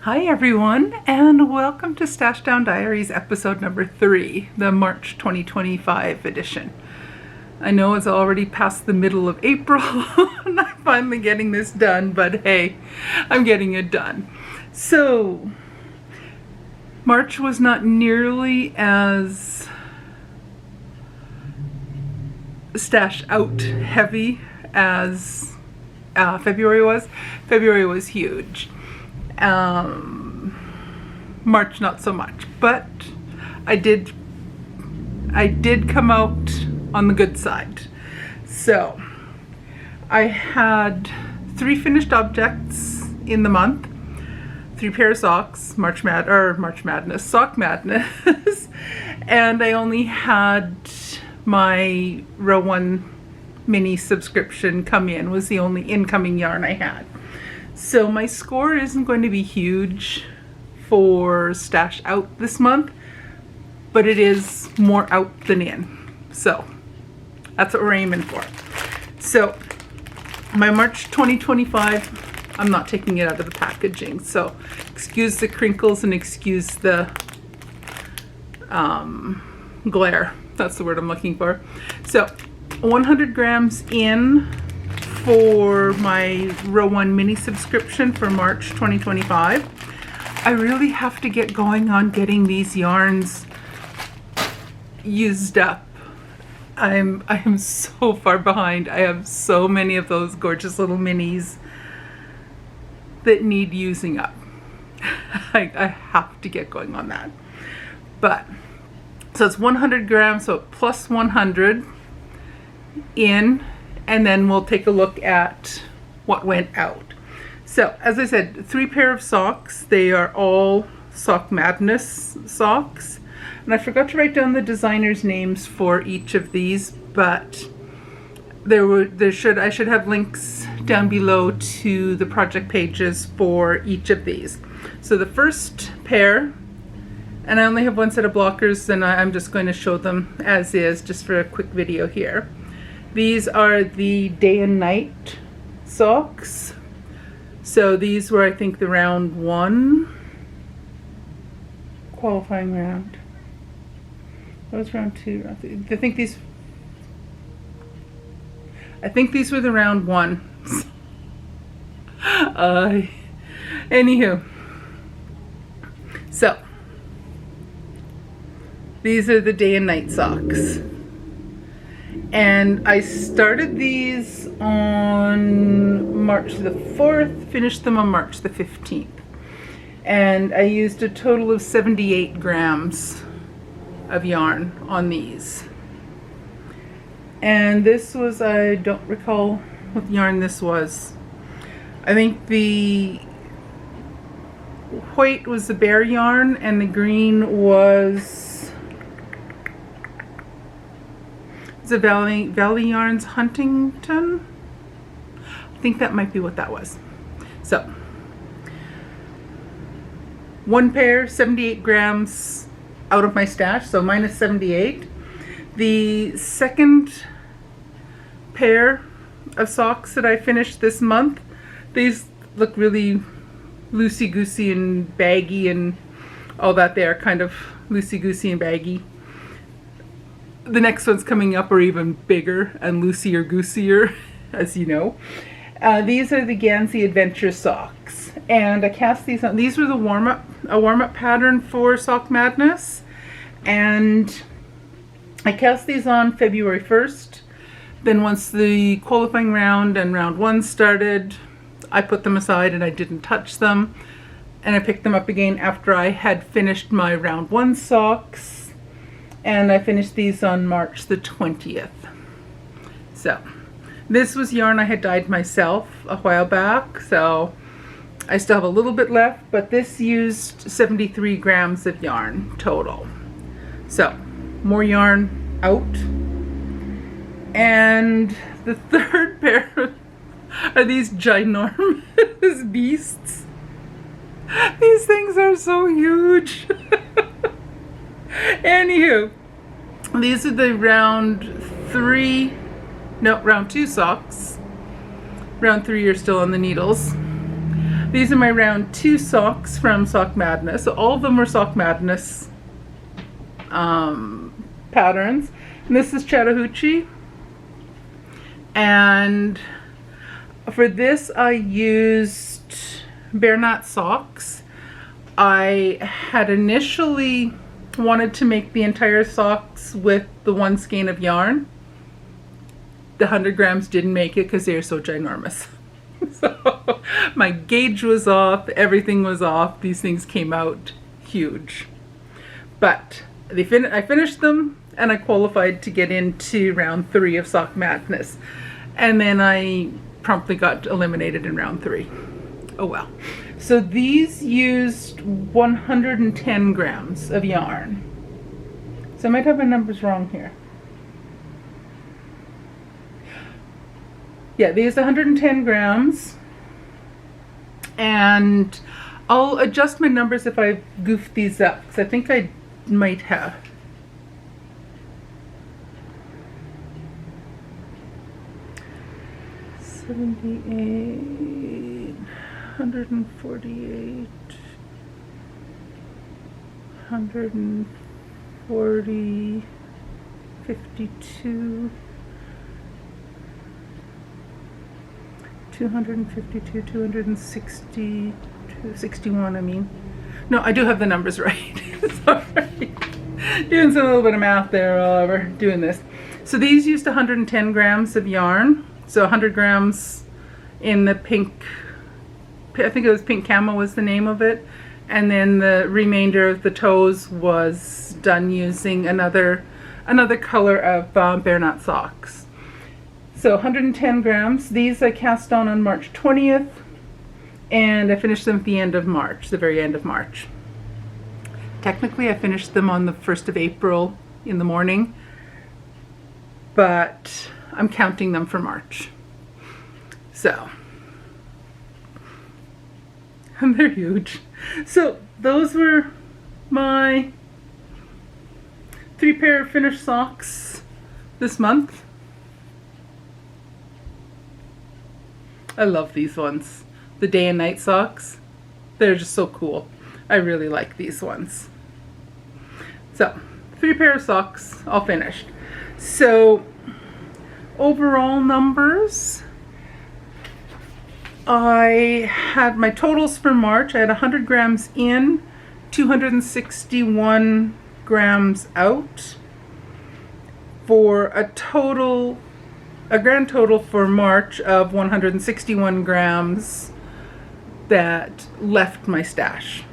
Hi everyone, and welcome to Stash Down Diaries episode number 3, the March 2025 edition. I know it's already past the middle of April and I'm finally getting this done, but hey, I'm getting it done. So, March was not nearly as stash out heavy as February was. February was huge. March not so much, but I did come out on the good side. So I had 3 finished objects in the month, 3 pair of socks, Sock Madness, and I only had my row 1 mini subscription come in, was the only incoming yarn I had. So my score isn't going to be huge for stash out this month, but it is more out than in. So that's what we're aiming for. So my March 2025, I'm not taking it out of the packaging. So excuse the crinkles and excuse the glare. That's the word I'm looking for. So 100 grams in for my row 1 mini subscription for March 2025. I really have to get going on getting these yarns used up. I am so far behind. I have so many of those gorgeous little minis that need using up. I have to get going on that. But so it's 100 grams, so plus 100 in, and then we'll take a look at what went out. So as I said, 3 pair of socks. They are all Sock Madness socks, and I forgot to write down the designers' names for each of these, but I should have links down below to the project pages for each of these. So the first pair, and I only have 1 set of blockers, and I'm just going to show them as is just for a quick video here. These are the day and night socks. So these were, I think, the round 1 qualifying round. That was round 2. I think these were the round 1. Anywho, so these are the day and night socks. And I started these on March the 4th, finished them on March the 15th. And I used a total of 78 grams of yarn on these. And this was, I don't recall what yarn this was. I think the white was the bear yarn and the green was the Valley Yarns Huntington. I think that might be what that was. So 1 pair, 78 grams out of my stash, so minus 78. The second pair of socks that I finished this month, these look really loosey-goosey and baggy and all that. They are kind of loosey-goosey and baggy. The next ones coming up are even bigger and loosier-goosier, as you know. These are the Gansey Adventure socks, and I cast these on. These were the warm-up pattern for Sock Madness, and I cast these on February 1st. Then once the qualifying round and round 1 started, I put them aside and I didn't touch them, and I picked them up again after I had finished my round 1 socks. And I finished these on March the 20th. So this was yarn I had dyed myself a while back, so I still have a little bit left, but this used 73 grams of yarn total. So more yarn out. And the third pair are these ginormous beasts. These things are so huge. Anywho, these are the round 2 socks. Round 3 are still on the needles. These are my round 2 socks from Sock Madness. So all of them were Sock Madness patterns. And this is Chattahoochee. And for this I used bare knot socks. I had initially wanted to make the entire socks with the 1 skein of yarn. The 100 grams didn't make it because they're so ginormous. So my gauge was off, everything was off. These things came out huge. But I finished them and I qualified to get into round 3 of Sock Madness. And then I promptly got eliminated in round 3. Oh well. So these used 110 grams of yarn. So I might have my numbers wrong here. Yeah, these 110 grams. And I'll adjust my numbers if I goofed these up, because I think I might have. $78, $148, $140, $52, $252, $260, $261, I mean. No, I do have the numbers right. Sorry. Doing a little bit of math there while we're doing this. So these used 110 grams of yarn. So 100 grams in the pink, I think it was pink camo was the name of it. And then the remainder of the toes was done using another color of bare knot socks. So 110 grams. These I cast on March 20th. And I finished them at the end of March, the very end of March. Technically I finished them on the 1st of April in the morning. But I'm counting them for March. So, and they're huge. So those were my 3 pair of finished socks this month. I love these ones. The day and night socks. They're just so cool. I really like these ones. So, 3 pair of socks, all finished. So, overall numbers, I had my totals for March. I had 100 grams in, 261 grams out, for a grand total for March of 161 grams that left my stash.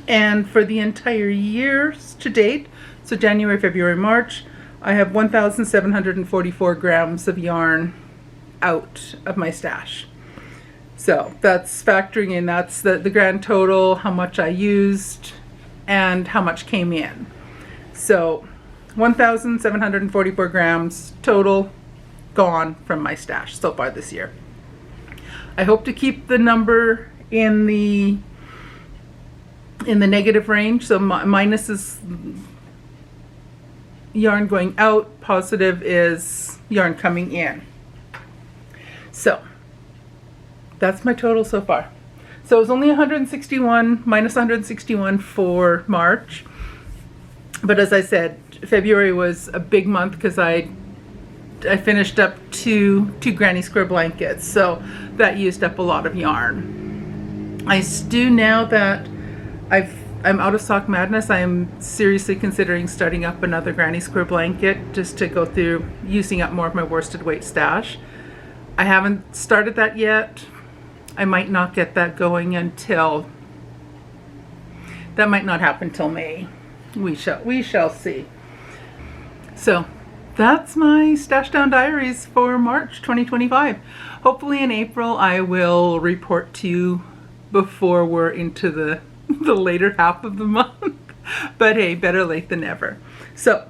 And for the entire years to date, so January, February, March, I have 1,744 grams of yarn out of my stash. So that's factoring in, that's the grand total, how much I used, and how much came in. So 1,744 grams total gone from my stash so far this year. I hope to keep the number in the negative range. So minus is yarn going out, positive is yarn coming in. So that's my total so far. So it was only 161 minus 161 for March. But as I said, February was a big month because I finished up two granny square blankets, so that used up a lot of yarn. I do, now that I'm out of Sock Madness, I am seriously considering starting up another granny square blanket just to go through using up more of my worsted weight stash. I haven't started that yet. I might not get that going until, that might not happen till May. We shall see. So that's my Stash Down Diaries for March 2025. Hopefully in April I will report to you before we're into the later half of the month. But hey, better late than never. So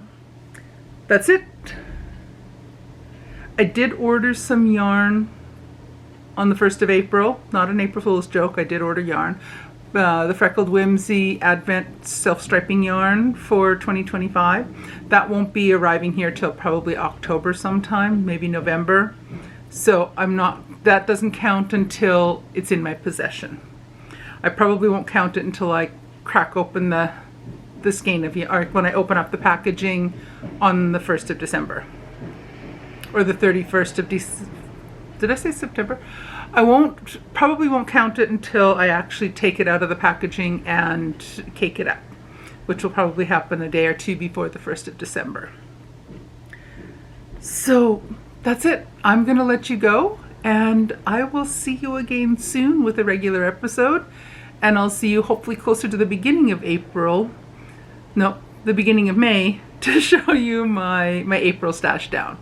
that's it. I did order some yarn on the 1st of April. Not an April Fool's joke, I did order yarn. The Freckled Whimsy Advent self-striping yarn for 2025. That won't be arriving here till probably October sometime, maybe November. So that doesn't count until it's in my possession. I probably won't count it until I crack open the skein of yarn, or when I open up the packaging on the 1st of December. Or the 31st of December. Did I say September? Probably won't count it until I actually take it out of the packaging and cake it up, which will probably happen a day or two before the 1st of December. So that's it. I'm going to let you go, and I will see you again soon with a regular episode, and I'll see you hopefully closer to the beginning of the beginning of May to show you my April stash down.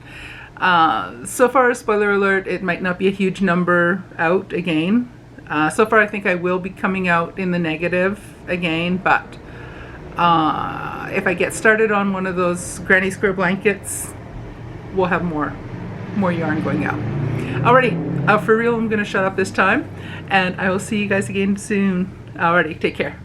So far, spoiler alert, it might not be a huge number out again. So far, I think I will be coming out in the negative again, but if I get started on one of those granny square blankets, we'll have more yarn going out. Alrighty, for real, I'm going to shut up this time, and I will see you guys again soon. Alrighty, take care.